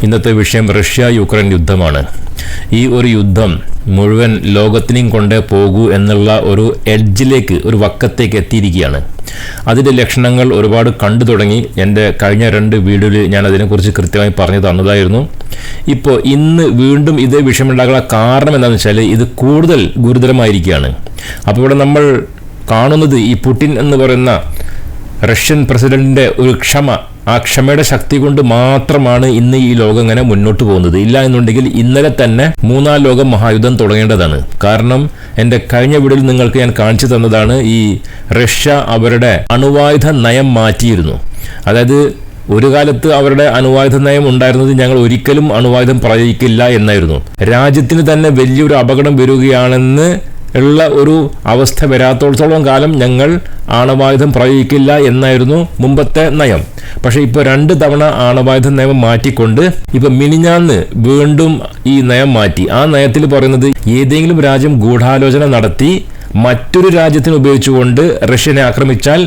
ഇന്നത്തെ വിഷയം Russia Ukraine യുദ്ധമാണ്. ഈ ഒരു യുദ്ധം മുഴുവൻ ലോകത്തിനെയും കൊണ്ടേ പോകൂ എന്നുള്ള ഒരു എഡ്ജിലേക്ക്, ഒരു വക്കത്തേക്ക് എത്തിയിരിക്കുകയാണ്. അതിൻ്റെ ലക്ഷണങ്ങൾ ഒരുപാട് കണ്ടു തുടങ്ങി. എൻ്റെ കഴിഞ്ഞ 2 വീഡിയോയിൽ ഞാൻ അതിനെക്കുറിച്ച് കൃത്യമായി പറഞ്ഞു തന്നതായിരുന്നു. ഇപ്പോൾ ഇന്ന് വീണ്ടും ഇതേ വിഷയമുണ്ടാകാനുള്ള കാരണം എന്താണെന്ന് വെച്ചാൽ ഇത് കൂടുതൽ ഗുരുതരമായിരിക്കുകയാണ്. അപ്പോൾ ഇവിടെ നമ്മൾ കാണുന്നത് ഈ പുടിൻ എന്ന് പറയുന്ന റഷ്യൻ പ്രസിഡന്റിൻ്റെ ഒരു ആ ക്ഷമയുടെ ശക്തി കൊണ്ട് മാത്രമാണ് ഇന്ന് ഈ ലോകം ഇങ്ങനെ മുന്നോട്ട് പോകുന്നത്. ഇല്ല എന്നുണ്ടെങ്കിൽ ഇന്നലെ തന്നെ 3-ാം ലോക മഹായുദ്ധം തുടങ്ങേണ്ടതാണ്. കാരണം എൻ്റെ കഴിഞ്ഞ വീഡിയോയിൽ നിങ്ങൾക്ക് ഞാൻ കാണിച്ചു തന്നതാണ്, ഈ റഷ്യ അവരുടെ അണുവായുധ നയം മാറ്റിയിരുന്നു. അതായത് ഒരു കാലത്ത് അവരുടെ അണുവായുധ നയം ഉണ്ടായിരുന്നത് ഞങ്ങൾ ഒരിക്കലും അണുവായുധം പ്രയോഗിക്കില്ല എന്നായിരുന്നു. രാജ്യത്തിന് തന്നെ വലിയൊരു അപകടം വരികയാണെന്ന് ഉള്ള ഒരു അവസ്ഥ വരാത്തോളത്തോളം കാലം ഞങ്ങൾ ആണവായുധം പ്രയോഗിക്കില്ല എന്നായിരുന്നു മുമ്പത്തെ നയം. പക്ഷേ ഇപ്പോൾ 2 തവണ ആണവായുധ നയം മാറ്റിക്കൊണ്ട് ഇപ്പം മിനിഞ്ഞാന്ന് വീണ്ടും ഈ നയം മാറ്റി. ആ നയത്തിൽ പറയുന്നത് ഏതെങ്കിലും രാജ്യം ഗൂഢാലോചന നടത്തി മറ്റൊരു രാജ്യത്തിന് ഉപയോഗിച്ചുകൊണ്ട് റഷ്യനെ ആക്രമിച്ചാൽ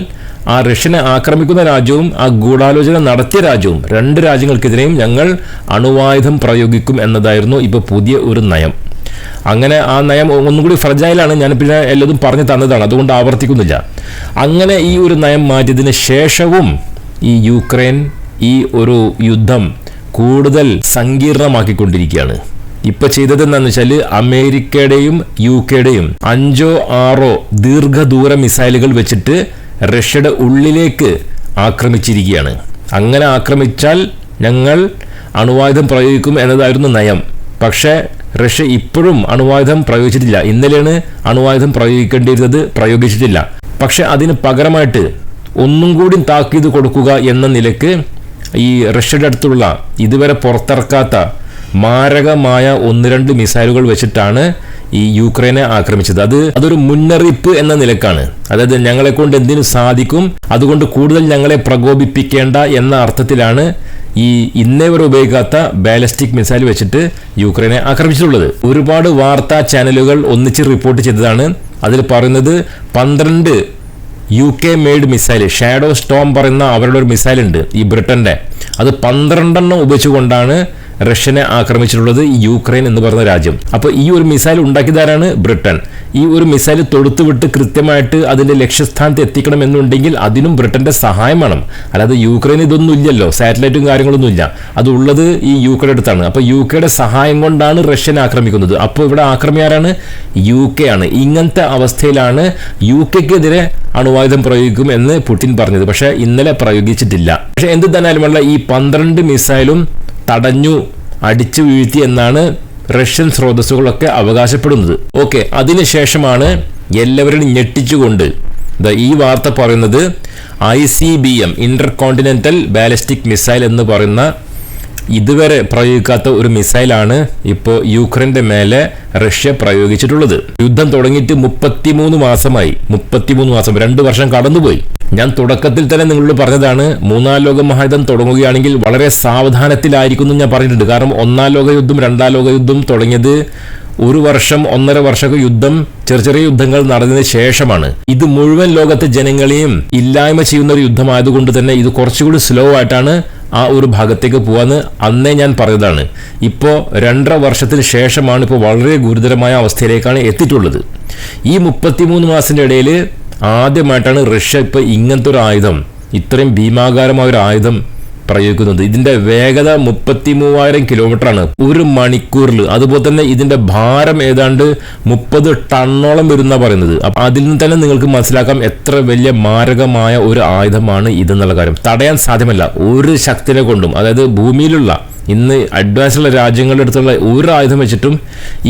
ആ റഷ്യനെ ആക്രമിക്കുന്ന രാജ്യവും ആ ഗൂഢാലോചന നടത്തിയ രാജ്യവും 2 രാജ്യങ്ങൾക്കെതിരെയും ഞങ്ങൾ അണുവായുധം പ്രയോഗിക്കും എന്നതായിരുന്നു ഇപ്പോൾ പുതിയ ഒരു നയം. അങ്ങനെ ആ നയം ഒന്നുകൂടി ഫ്രജൈലാണ്. ഞാൻ പിന്നെ എല്ലാതും പറഞ്ഞു തന്നതാണ്, അതുകൊണ്ട് ആവർത്തിക്കുന്നില്ല. അങ്ങനെ ഈ ഒരു നയം മാറ്റിയതിന് ശേഷവും ഈ യുക്രൈൻ ഈ ഒരു യുദ്ധം കൂടുതൽ സങ്കീർണമാക്കിക്കൊണ്ടിരിക്കുകയാണ്. ഇപ്പൊ ചെയ്തതെന്നു വെച്ചാൽ അമേരിക്കയുടെയും യുകെയുടെയും 5-6 ദീർഘദൂര മിസൈലുകൾ വെച്ചിട്ട് റഷ്യയുടെ ഉള്ളിലേക്ക് ആക്രമിച്ചിരിക്കുകയാണ്. അങ്ങനെ ആക്രമിച്ചാൽ ഞങ്ങൾ അണുവായുധം പ്രയോഗിക്കും എന്നതായിരുന്നു നയം. പക്ഷേ റഷ്യ ഇപ്പോഴും അണുവായുധം പ്രയോഗിച്ചിട്ടില്ല. ഇന്നലെയാണ് അണുവായുധം പ്രയോഗിക്കേണ്ടിയിരുന്നത്, പ്രയോഗിച്ചിട്ടില്ല. പക്ഷെ അതിന് പകരമായിട്ട് ഒന്നും കൂടി താക്കീത് കൊടുക്കുക എന്ന നിലയ്ക്ക് ഈ റഷ്യയുടെ അടുത്തുള്ള ഇതുവരെ പുറത്തിറക്കാത്ത മാരകമായ 1-2 മിസൈലുകൾ വെച്ചിട്ടാണ് ഈ യുക്രൈനെ ആക്രമിച്ചത്. അതൊരു മുന്നറിയിപ്പ് എന്ന നിലക്കാണ്. അതായത് ഞങ്ങളെ കൊണ്ട് എന്തിനു സാധിക്കും, അതുകൊണ്ട് കൂടുതൽ ഞങ്ങളെ പ്രകോപിപ്പിക്കേണ്ട എന്ന അർത്ഥത്തിലാണ് ഈ ഇന്നേ വരെ ഉപയോഗിക്കാത്ത ബാലിസ്റ്റിക് മിസൈൽ വെച്ചിട്ട് യുക്രൈനെ ആക്രമിച്ചിട്ടുള്ളത്. ഒരുപാട് വാർത്താ ചാനലുകൾ ഒന്നിച്ച് റിപ്പോർട്ട് ചെയ്തതാണ്. അതിൽ പറയുന്നത് 12 UK made missile, shadow Storm പറയുന്ന അവരുടെ ഒരു മിസൈൽ ഉണ്ട് ഈ ബ്രിട്ടന്റെ. അത് 12 ഉപയോഗിച്ചുകൊണ്ടാണ് റഷ്യനെ ആക്രമിച്ചിട്ടുള്ളത് ഈ യുക്രൈൻ എന്ന് പറയുന്ന രാജ്യം. അപ്പോൾ ഈ ഒരു മിസൈൽ ഉണ്ടാക്കിയതാരാണ്? ബ്രിട്ടൻ. ഈ ഒരു മിസൈൽ തൊടുത്തുവിട്ട് കൃത്യമായിട്ട് അതിന്റെ ലക്ഷ്യസ്ഥാനത്ത് എത്തിക്കണം എന്നുണ്ടെങ്കിൽ അതിനും ബ്രിട്ടന്റെ സഹായം വേണം. അല്ലാതെ യുക്രൈൻ ഇതൊന്നും ഇല്ലല്ലോ, സാറ്റലൈറ്റും കാര്യങ്ങളൊന്നും ഇല്ല. അതുള്ളത് ഈ യുകെയുടെ അടുത്താണ്. അപ്പോൾ യുകെയുടെ സഹായം കൊണ്ടാണ് റഷ്യനെ ആക്രമിക്കുന്നത്. അപ്പോൾ ഇവിടെ ആക്രമിയാരാണ്? UK ആണ്. ഇങ്ങനത്തെ അവസ്ഥയിലാണ് UK-ക്കെതിരെ അണുവായുധം പ്രയോഗിക്കും എന്ന് പുടിൻ പറഞ്ഞത്. പക്ഷേ ഇന്നലെ പ്രയോഗിച്ചിട്ടില്ല. പക്ഷെ എന്ത് തന്നെയാലുമല്ല ഈ 12 മിസൈലും തടഞ്ഞു, അടിച്ചു വീഴ്ത്തി എന്നാണ് റഷ്യൻ സ്രോതസ്സുകളൊക്കെ അവകാശപ്പെടുന്നത്. ഓക്കെ, അതിനുശേഷമാണ് എല്ലാവരും ഞെട്ടിച്ചുകൊണ്ട് ഈ വാർത്ത പറയുന്നത് ICBM Inter continental ballistic missile എന്ന് പറയുന്ന ഇതുവരെ പ്രയോഗിക്കാത്ത ഒരു മിസൈലാണ് ഇപ്പോൾ യുക്രൈന്റെ മേലെ റഷ്യ പ്രയോഗിച്ചിട്ടുള്ളത്. യുദ്ധം തുടങ്ങിയിട്ട് 33 മാസമായി. 33 മാസം, 2 വർഷം കടന്നുപോയി. ഞാൻ തുടക്കത്തിൽ തന്നെ നിങ്ങളോട് പറഞ്ഞതാണ്, 3-ാം ലോക മഹായുദ്ധം തുടങ്ങുകയാണെങ്കിൽ വളരെ സാവധാനത്തിലായിരിക്കും ഞാൻ പറഞ്ഞിട്ടുണ്ട്. കാരണം 1-ാം ലോക യുദ്ധം 2-ാം ലോക യുദ്ധം തുടങ്ങിയത് 1 വർഷം 1.5 വർഷമൊക്കെ യുദ്ധം, ചെറിയ യുദ്ധങ്ങൾ നടന്നതിന് ശേഷമാണ്. ഇത് മുഴുവൻ ലോകത്തെ ജനങ്ങളെയും ഇല്ലായ്മ ചെയ്യുന്ന ഒരു യുദ്ധമായതുകൊണ്ട് തന്നെ ഇത് കുറച്ചുകൂടി സ്ലോ ആയിട്ടാണ് ആ ഒരു ഭാഗത്തേക്ക് പോകാന്ന് അന്നേ ഞാൻ പറഞ്ഞതാണ്. ഇപ്പോൾ 2.5 വർഷത്തിന് ശേഷമാണ് ഇപ്പോൾ വളരെ ഗുരുതരമായ അവസ്ഥയിലേക്കാണ് എത്തിയിട്ടുള്ളത്. ഈ 33 മാസത്തിന്റെ ഇടയിൽ ആദ്യമായിട്ടാണ് റഷ്യ ഇപ്പോൾ ഇങ്ങനത്തെ ഒരു ആയുധം, ഇത്രയും ഭീമാകാരമായ ഒരു ആയുധം പ്രയോഗിക്കുന്നത്. ഇതിന്റെ വേഗത 33,000 കിലോമീറ്ററാണ് ഒരു മണിക്കൂറിൽ. അതുപോലെ തന്നെ ഇതിന്റെ ഭാരം ഏതാണ്ട് 30 ടണ്ണോളം വരുന്ന പറയുന്നത്. അപ്പൊ അതിൽ നിന്ന് തന്നെ നിങ്ങൾക്ക് മനസ്സിലാക്കാം എത്ര വലിയ മാരകമായ ഒരു ആയുധമാണ് ഇതെന്നുള്ള കാര്യം. തടയാൻ സാധ്യമല്ല ഒരു ശക്തിനെ കൊണ്ടും. അതായത് ഭൂമിയിലുള്ള ഇന്ന് അഡ്വാൻസുള്ള രാജ്യങ്ങളുടെ അടുത്തുള്ള ഒരു ആയുധം വെച്ചിട്ടും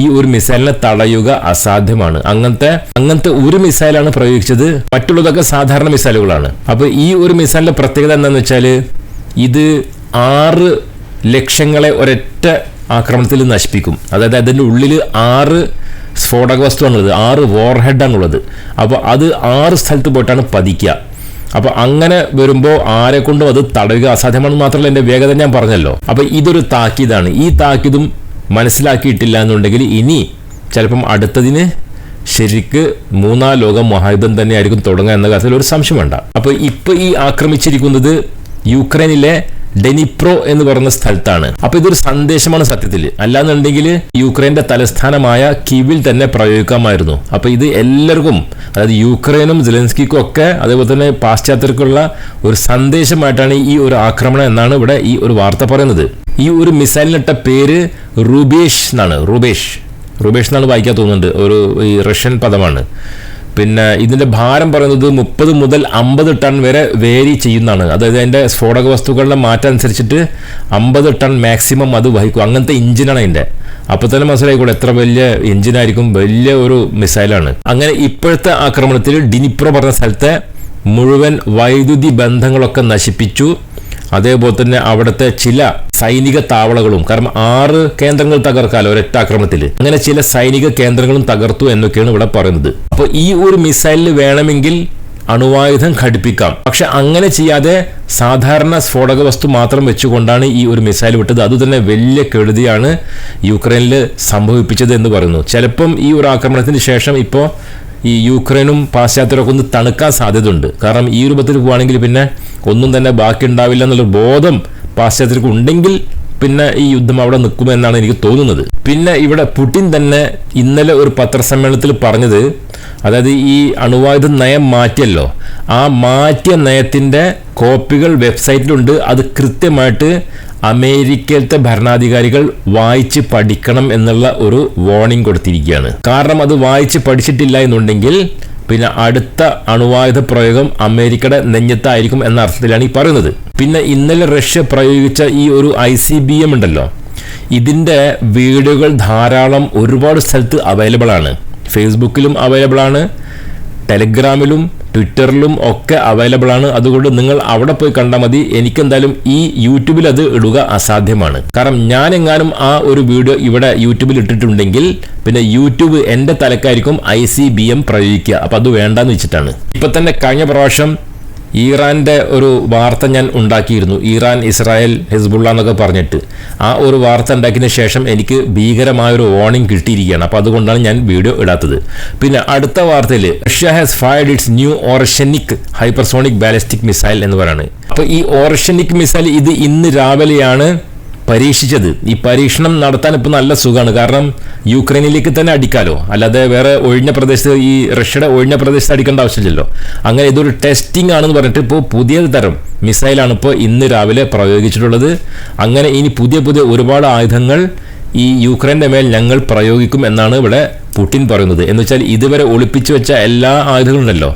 ഈ ഒരു മിസൈലിനെ തടയുക അസാധ്യമാണ്. അങ്ങനത്തെ ഒരു മിസൈലാണ് പ്രയോഗിച്ചത്. മറ്റുള്ളതൊക്കെ സാധാരണ മിസൈലുകളാണ്. അപ്പൊ ഈ ഒരു മിസൈലിന്റെ പ്രത്യേകത എന്താണെന്ന് വെച്ചാൽ ഇത് 6 ലക്ഷങ്ങളെ ഒരൊറ്റ ആക്രമണത്തിൽ നശിപ്പിക്കും. അതായത് അതിൻ്റെ ഉള്ളിൽ 6 സ്ഫോടക വസ്തുവാണുള്ളത്, 6 വോർഹെഡാണുള്ളത്. അപ്പോൾ അത് 6 സ്ഥലത്ത് പോയിട്ടാണ് പതിക്കുക. അപ്പോൾ അങ്ങനെ വരുമ്പോൾ ആരെ കൊണ്ടും അത് തടയുക അസാധ്യമാണെന്ന് മാത്രമല്ല, എൻ്റെ വേഗത ഞാൻ പറഞ്ഞല്ലോ. അപ്പോൾ ഇതൊരു താക്കീതാണ്. ഈ താക്കീതും മനസ്സിലാക്കിയിട്ടില്ല എന്നുണ്ടെങ്കിൽ ഇനി ചിലപ്പം അടുത്തതിന് ശരിക്ക് 3-ാം ലോക മഹായുദ്ധം തന്നെയായിരിക്കും തുടങ്ങുക എന്ന കാര്യത്തിൽ ഒരു സംശയം വേണ്ട. അപ്പോൾ ഇപ്പോൾ ഈ ആക്രമിച്ചിരിക്കുന്നത് യുക്രൈനിലെ ഡെനിപ്രോ എന്ന് പറയുന്ന സ്ഥലത്താണ്. അപ്പൊ ഇതൊരു സന്ദേശമാണ് സത്യത്തിൽ. അല്ലാന്നുണ്ടെങ്കിൽ യുക്രൈന്റെ തലസ്ഥാനമായ കീവിൽ തന്നെ പ്രയോഗിക്കാമായിരുന്നു. അപ്പൊ ഇത് എല്ലാവർക്കും, അതായത് യുക്രൈനും സെലൻസ്കിക്കും ഒക്കെ അതേപോലെ തന്നെ പാശ്ചാത്യർക്കുള്ള ഒരു സന്ദേശമായിട്ടാണ് ഈ ഒരു ആക്രമണം എന്നാണ് ഇവിടെ ഈ ഒരു വാർത്ത പറയുന്നത്. ഈ ഒരു മിസൈലിനിട്ട പേര് റുബേഷ് എന്നാണ് വായിക്കാൻ തോന്നുന്നുണ്ട്. ഒരു ഈ റഷ്യൻ പദമാണ്. പിന്നെ ഇതിന്റെ ഭാരം പറയുന്നത് 30 മുതൽ 50 ടൺ വരെ വേരി ചെയ്യുന്നതാണ്. അതായത് അതിന്റെ സ്ഫോടക വസ്തുക്കളുടെ മാറ്റം അനുസരിച്ചിട്ട് 50 ടൺ മാക്സിമം അത് വഹിക്കും. അങ്ങനത്തെ എഞ്ചിനാണ് അതിന്റെ. അപ്പൊ തന്നെ മനസ്സിലായിക്കോളൂ എത്ര വലിയ എഞ്ചിനായിരിക്കും, വലിയ ഒരു മിസൈലാണ്. അങ്ങനെ ഇപ്പോഴത്തെ ആക്രമണത്തിൽ ഡിനിപ്രോ പറഞ്ഞ സ്ഥലത്തെ മുഴുവൻ വൈദ്യുതി ബന്ധങ്ങളൊക്കെ നശിപ്പിച്ചു. അതേപോലെ തന്നെ അവിടുത്തെ ചില സൈനിക താവളങ്ങളും, കാരണം 6 കേന്ദ്രങ്ങൾ തകർക്കാലോ ഒരൊറ്റ ആക്രമണത്തിൽ, അങ്ങനെ ചില സൈനിക കേന്ദ്രങ്ങളും തകർത്തു എന്നൊക്കെയാണ് ഇവിടെ പറയുന്നത്. അപ്പോൾ ഈ ഒരു മിസൈലിന് വേണമെങ്കിൽ അണുവായുധം ഘടിപ്പിക്കാം. പക്ഷെ അങ്ങനെ ചെയ്യാതെ സാധാരണ സ്ഫോടക വസ്തു മാത്രം വെച്ചുകൊണ്ടാണ് ഈ ഒരു മിസൈൽ വിട്ടത്. അതുതന്നെ വലിയ കെടുതിയാണ് യുക്രൈനിൽ സംഭവിപ്പിച്ചത് എന്ന് പറയുന്നു. ചിലപ്പം ഈ ഒരു ആക്രമണത്തിന് ശേഷം ഇപ്പോൾ ഈ യുക്രൈനും പാശ്ചാത്യരൊക്കെ ഒന്ന് തണുക്കാൻ സാധ്യതയുണ്ട്. കാരണം ഈ രൂപത്തിൽ പോവുകയാണെങ്കിൽ പിന്നെ ഒന്നും തന്നെ ബാക്കി ഉണ്ടാവില്ല എന്നുള്ള ബോധം പാശ്ചാത്യർക്ക് ഉണ്ടെങ്കിൽ പിന്നെ ഈ യുദ്ധം അവിടെ നിൽക്കുമെന്നാണ് എനിക്ക് തോന്നുന്നത്. പിന്നെ ഇവിടെ പുടിൻ തന്നെ ഇന്നലെ ഒരു പത്രസമ്മേളനത്തിൽ പറഞ്ഞത്, അതായത് ഈ അണുവായുധ നയം മാറ്റിയല്ലോ, ആ മാറ്റിയ നയത്തിൻ്റെ കോപ്പികൾ വെബ്സൈറ്റിലുണ്ട്. അത് കൃത്യമായിട്ട് അമേരിക്കയിലത്തെ ഭരണാധികാരികൾ വായിച്ച് പഠിക്കണം എന്നുള്ള ഒരു വാർണിംഗ് കൊടുത്തിരിക്കുകയാണ്. കാരണം അത് വായിച്ച് പഠിച്ചിട്ടില്ല എന്നുണ്ടെങ്കിൽ പിന്നെ അടുത്ത അണുവായുധ പ്രയോഗം അമേരിക്കയുടെ നെഞ്ഞത്തായിരിക്കും എന്ന അർത്ഥത്തിലാണ് ഈ പറയുന്നത്. പിന്നെ ഇന്നലെ റഷ്യ പ്രയോഗിച്ച ഈ ഒരു ICBM ഉണ്ടല്ലോ, ഇതിൻ്റെ വീഡിയോകൾ ധാരാളം ഒരുപാട് സ്ഥലത്ത് അവൈലബിൾ ആണ്. ഫേസ്ബുക്കിലും അവൈലബിൾ ആണ്, ടെലഗ്രാമിലും ട്വിറ്ററിലും ഒക്കെ അവൈലബിൾ ആണ്. അതുകൊണ്ട് നിങ്ങൾ അവിടെ പോയി കണ്ടാൽ മതി. എനിക്കെന്തായാലും ഈ യൂട്യൂബിൽ അത് ഇടുക അസാധ്യമാണ്. കാരണം ഞാൻ എങ്ങാനും ആ ഒരു വീഡിയോ ഇവിടെ യൂട്യൂബിൽ ഇട്ടിട്ടുണ്ടെങ്കിൽ പിന്നെ യൂട്യൂബ് എൻ്റെ തലക്കായിരിക്കും ICBM പ്രയോഗിക്കുക. അപ്പം അത് വേണ്ടാന്ന് വെച്ചിട്ടാണ്. ഇപ്പം തന്നെ കഴിഞ്ഞ പ്രാവശ്യം ഇറാൻ്റെ ഒരു വാർത്ത ഞാൻ ഉണ്ടാക്കിയിരുന്നു. ഇറാൻ, ഇസ്രായേൽ, ഹിസ്ബുള്ള എന്നൊക്കെ പറഞ്ഞിട്ട് ആ ഒരു വാർത്ത ഉണ്ടാക്കിയതിന് ശേഷം എനിക്ക് ഭീകരമായൊരു വാർണിംഗ് കിട്ടിയിരിക്കുകയാണ്. അപ്പോൾ അതുകൊണ്ടാണ് ഞാൻ വീഡിയോ ഇടാത്തത്. പിന്നെ അടുത്ത വാർത്തയിൽ Russia has fired its new Oreshnik hypersonic ballistic missile എന്ന് പറയുന്നത്. അപ്പോൾ ഈ ഓർഷനിക് മിസൈൽ ഇത് ഇന്ന് രാവിലെയാണ് പരീക്ഷിച്ചത്. ഈ പരീക്ഷണം നടത്താൻ ഇപ്പോൾ നല്ല സുഖമാണ്. കാരണം യുക്രൈനിലേക്ക് തന്നെ അടിക്കാലോ, അല്ലാതെ വേറെ ഒഴിഞ്ഞ പ്രദേശത്ത്, ഈ റഷ്യയുടെ ഒഴിഞ്ഞ പ്രദേശത്ത് അടിക്കേണ്ട ആവശ്യമില്ലല്ലോ. അങ്ങനെ ഇതൊരു ടെസ്റ്റിംഗ് ആണെന്ന് പറഞ്ഞിട്ട് ഇപ്പോൾ പുതിയ തരം മിസൈലാണ് ഇപ്പോൾ ഇന്ന് രാവിലെ പ്രയോഗിച്ചിട്ടുള്ളത്. അങ്ങനെ ഇനി പുതിയ ഒരുപാട് ആയുധങ്ങൾ ഈ യുക്രൈൻ്റെ മേൽ ഞങ്ങൾ പ്രയോഗിക്കും എന്നാണ് ഇവിടെ പുടിൻ പറയുന്നത്. എന്ന് വെച്ചാൽ ഇതുവരെ ഒളിപ്പിച്ചു വെച്ച എല്ലാ ആയുധങ്ങളുണ്ടല്ലോ,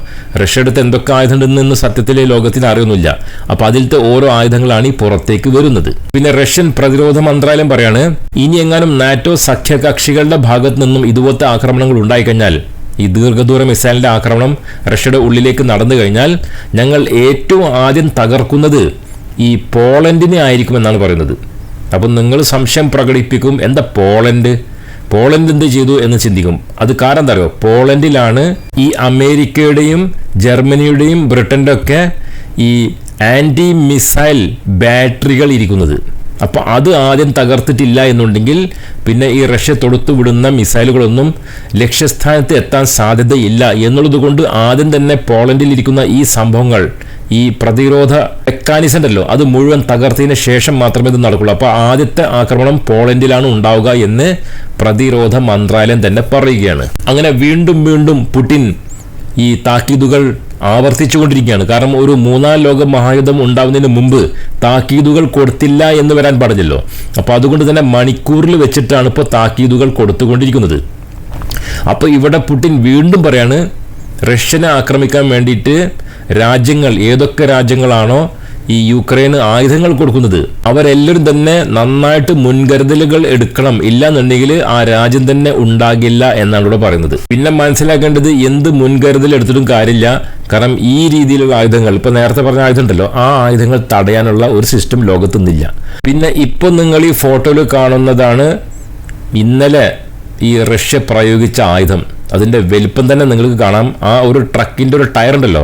റഷ്യയുടെ അടുത്ത് എന്തൊക്കെ ആയുധമുണ്ടെന്ന് സത്യത്തിലെ ലോകത്തിന് അറിയുന്നില്ല. അപ്പോൾ അതിലത്തെ ഓരോ ആയുധങ്ങളാണ് ഈ പുറത്തേക്ക് വരുന്നത്. പിന്നെ റഷ്യൻ പ്രതിരോധ മന്ത്രാലയം പറയാണ്, ഇനി എങ്ങാനും നാറ്റോ സഖ്യകക്ഷികളുടെ ഭാഗത്ത് നിന്നും ഇതുപോലത്തെ ആക്രമണങ്ങൾ ഉണ്ടായിക്കഴിഞ്ഞാൽ, ഈ ദീർഘദൂര മിസൈലിൻ്റെ ആക്രമണം റഷ്യയുടെ ഉള്ളിലേക്ക് നടന്നു കഴിഞ്ഞാൽ ഞങ്ങൾ ഏറ്റവും ആദ്യം തകർക്കുന്നത് ഈ പോളണ്ടിനെ ആയിരിക്കുമെന്നാണ് പറയുന്നത്. അപ്പം നിങ്ങൾ സംശയം പ്രകടിപ്പിക്കും, എന്താ പോളണ്ട് എന്ത് ചെയ്തു എന്ന് ചിന്തിക്കും. അത് കാരണം എന്താ അറിയോ, പോളണ്ടിലാണ് ഈ അമേരിക്കയുടെയും ജർമ്മനിയുടെയും ബ്രിട്ടൻ്റെ ഒക്കെ ഈ ആൻറ്റി മിസൈൽ ബാറ്ററികൾ ഇരിക്കുന്നത്. അപ്പോൾ അത് ആദ്യം തകർത്തിട്ടില്ല എന്നുണ്ടെങ്കിൽ പിന്നെ ഈ റഷ്യ തൊടുത്തു വിടുന്ന മിസൈലുകളൊന്നും ലക്ഷ്യസ്ഥാനത്ത് എത്താൻ സാധ്യതയില്ല എന്നുള്ളത് കൊണ്ട് ആദ്യം തന്നെ പോളണ്ടിലിരിക്കുന്ന ഈ സംഭവങ്ങൾ, ഈ പ്രതിരോധ മെക്കാനിസം ഉണ്ടല്ലോ, അത് മുഴുവൻ തകർത്തതിന് ശേഷം മാത്രമേ ഇത് നടക്കുള്ളൂ. അപ്പോൾ ആദ്യത്തെ ആക്രമണം പോളണ്ടിലാണ് ഉണ്ടാവുക എന്ന് പ്രതിരോധ മന്ത്രാലയം തന്നെ പറയുകയാണ്. അങ്ങനെ വീണ്ടും പുടിൻ ഈ താക്കീതുകൾ ആവർത്തിച്ചുകൊണ്ടിരിക്കുകയാണ്. കാരണം ഒരു 3ാം ലോക മഹായുദ്ധം ഉണ്ടാവുന്നതിന് മുമ്പ് താക്കീതുകൾ കൊടുത്തില്ല എന്ന് വരാൻ പാടില്ലല്ലോ. അപ്പോൾ അതുകൊണ്ട് തന്നെ മണിക്കൂറിൽ വെച്ചിട്ടാണ് ഇപ്പോൾ താക്കീതുകൾ കൊടുത്തുകൊണ്ടിരിക്കുന്നത്. അപ്പോൾ ഇവിടെ പുടിൻ വീണ്ടും പറയാണ്, റഷ്യനെ ആക്രമിക്കാൻ വേണ്ടിയിട്ട് രാജ്യങ്ങൾ, ഏതൊക്കെ രാജ്യങ്ങളാണോ ഈ യുക്രൈന് ആയുധങ്ങൾ കൊടുക്കുന്നത്, അവരെല്ലാവരും തന്നെ നന്നായിട്ട് മുൻകരുതലുകൾ എടുക്കണം. ഇല്ലാന്നുണ്ടെങ്കിൽ ആ രാജ്യം തന്നെ ഉണ്ടാകില്ല എന്നാണ് ഇവിടെ പറയുന്നത്. പിന്നെ മനസ്സിലാക്കേണ്ടത്, എന്ത് മുൻകരുതൽ എടുത്തിട്ടും കാര്യമില്ല. കാരണം ഈ രീതിയിലുള്ള ആയുധങ്ങൾ, ഇപ്പൊ നേരത്തെ പറഞ്ഞ ആയുധം ഉണ്ടല്ലോ, ആ ആയുധങ്ങൾ തടയാനുള്ള ഒരു സിസ്റ്റം ലോകത്തൊന്നില്ല. പിന്നെ ഇപ്പൊ നിങ്ങൾ ഈ ഫോട്ടോയിൽ കാണുന്നതാണ് ഇന്നലെ ഈ റഷ്യ പ്രയോഗിച്ച ആയുധം. അതിൻ്റെ വലിപ്പം തന്നെ നിങ്ങൾക്ക് കാണാം. ആ ഒരു ട്രക്കിൻ്റെ ഒരു ടയർ ഉണ്ടല്ലോ,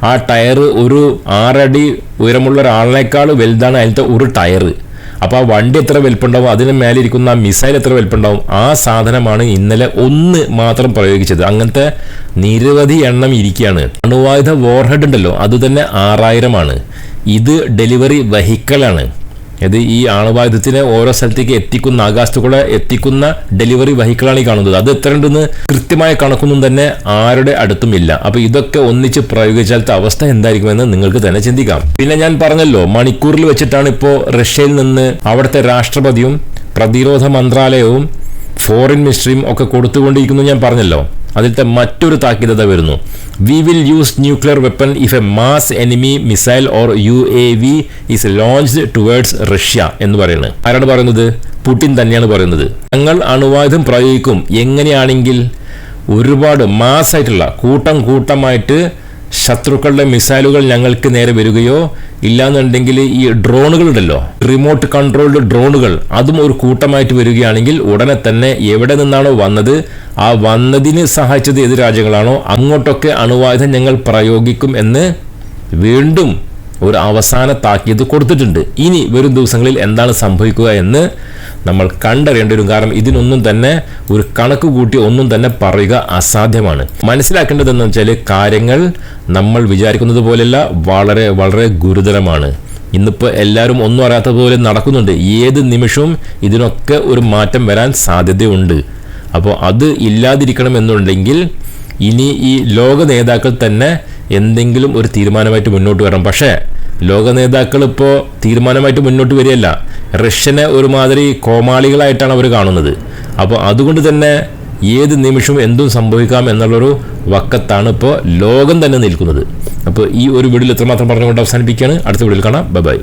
ആ ടയർ ഒരു 6 അടി ഉയരമുള്ള ഒരാളിനേക്കാൾ വലുതാണ് അതിലത്തെ ഒരു ടയർ. അപ്പോൾ ആ വണ്ടി എത്ര വലിപ്പമുണ്ടാവും, അതിന് മേലെ ഇരിക്കുന്ന ആ മിസൈൽ എത്ര വലിപ്പമുണ്ടാവും, ആ സാധനമാണ് ഇന്നലെ ഒന്ന് മാത്രം പ്രയോഗിച്ചത്. അങ്ങനത്തെ നിരവധി എണ്ണം ഇരിക്കുകയാണ്. അണുവായുധ വോർഹെഡ് ഉണ്ടല്ലോ, അത് തന്നെ 6000 ആണ്. ഇത് ഡെലിവറി വെഹിക്കിളാണ്. ഇത് ഈ ആണവായുധത്തിനെ ഓരോ സ്ഥലത്തേക്ക് എത്തിക്കുന്ന, ആകാശത്തുകൂടെ എത്തിക്കുന്ന ഡെലിവറി വെഹിക്കിളാണ് ഈ കാണുന്നത്. അത് എത്ര ഉണ്ടെന്ന് കൃത്യമായ കണക്കൊന്നും തന്നെ ആരുടെ അടുത്തും ഇല്ല. അപ്പോൾ ഇതൊക്കെ ഒന്നിച്ച് പ്രയോഗിച്ചാലത്തെ അവസ്ഥ എന്തായിരിക്കുമെന്ന് നിങ്ങൾക്ക് തന്നെ ചിന്തിക്കാം. പിന്നെ ഞാൻ പറഞ്ഞല്ലോ, മണിക്കൂറിൽ വെച്ചിട്ടാണ് ഇപ്പോൾ റഷ്യയിൽ നിന്ന് അവിടുത്തെ രാഷ്ട്രപതിയും പ്രതിരോധ മന്ത്രാലയവും ഫോറിൻ മിനിസ്ട്രിയും ഒക്കെ കൊടുത്തുകൊണ്ടിരിക്കുന്നു ഞാൻ പറഞ്ഞല്ലോ. അതിലത്തെ മറ്റൊരു താക്കീതത വരുന്നു. We will use nuclear weapon if A mass enemy missile or UAV is launched towards Russia എന്ന് പറയുന്നത്. ആരാണ് പറയുന്നത്? പുടിൻ തന്നെയാണ് പറയുന്നത്. ഞങ്ങൾ അണുവായുധം പ്രയോഗിക്കും. എങ്ങനെയാണെങ്കിൽ ഒരുപാട് മാസ്സായിട്ടുള്ള കൂട്ടമായിട്ട് ശത്രുക്കളുടെ മിസൈലുകൾ ഞങ്ങൾക്ക് നേരെ വരികയോ, ഇല്ലാന്നുണ്ടെങ്കിൽ ഈ ഡ്രോണുകളുണ്ടല്ലോ, റിമോട്ട് കൺട്രോൾഡ് ഡ്രോണുകൾ, അതും ഒരു കൂട്ടമായിട്ട് വരികയാണെങ്കിൽ ഉടനെ തന്നെ എവിടെ നിന്നാണോ വന്നത്, ആ വന്നതിന് സഹായിച്ചത് ഏത് രാജ്യങ്ങളാണോ അങ്ങോട്ടൊക്കെ അണുവായുധം ഞങ്ങൾ പ്രയോഗിക്കും എന്ന് വീണ്ടും ഒരു അവസാന താക്കീത് കൊടുത്തിട്ടുണ്ട്. ഇനി വരും ദിവസങ്ങളിൽ എന്താണ് സംഭവിക്കുക എന്ന് നമ്മൾ കണ്ടറിയേണ്ടി വരും. കാരണം ഇതിനൊന്നും തന്നെ ഒരു കണക്ക് കൂട്ടി ഒന്നും തന്നെ പറയുക അസാധ്യമാണ്. മനസ്സിലാക്കേണ്ടതെന്ന് വെച്ചാൽ കാര്യങ്ങൾ നമ്മൾ വിചാരിക്കുന്നത് പോലെയല്ല, വളരെ വളരെ ഗുരുതരമാണ്. ഇന്നിപ്പോൾ എല്ലാവരും ഒന്നും അറിയാത്തതുപോലെ നടക്കുന്നുണ്ട്. ഏത് നിമിഷവും ഇതിനൊക്കെ ഒരു മാറ്റം വരാൻ സാധ്യതയുണ്ട്. അപ്പോൾ അത് ഇല്ലാതിരിക്കണം എന്നുണ്ടെങ്കിൽ ഇനി ഈ ലോക നേതാക്കൾ തന്നെ എന്തെങ്കിലും ഒരു തീരുമാനമായിട്ട് മുന്നോട്ട് വരണം. പക്ഷേ ലോക നേതാക്കൾ ഇപ്പോൾ തീരുമാനമായിട്ട് മുന്നോട്ട് വരികയല്ല, റഷ്യനെ ഒരുമാതിരി കോമാളികളായിട്ടാണ് അവർ കാണുന്നത്. അപ്പോൾ അതുകൊണ്ട് തന്നെ ഏത് നിമിഷവും എന്തും സംഭവിക്കാം എന്നുള്ളൊരു വക്കത്താണ് ഇപ്പോൾ ലോകം തന്നെ നിൽക്കുന്നത്. അപ്പോൾ ഈ ഒരു വീഡിയോയിൽ എത്രമാത്രം പറഞ്ഞുകൊണ്ട് അവസാനിപ്പിക്കുകയാണ്. അടുത്ത വീഡിയോയിൽ കാണാം. ബൈ.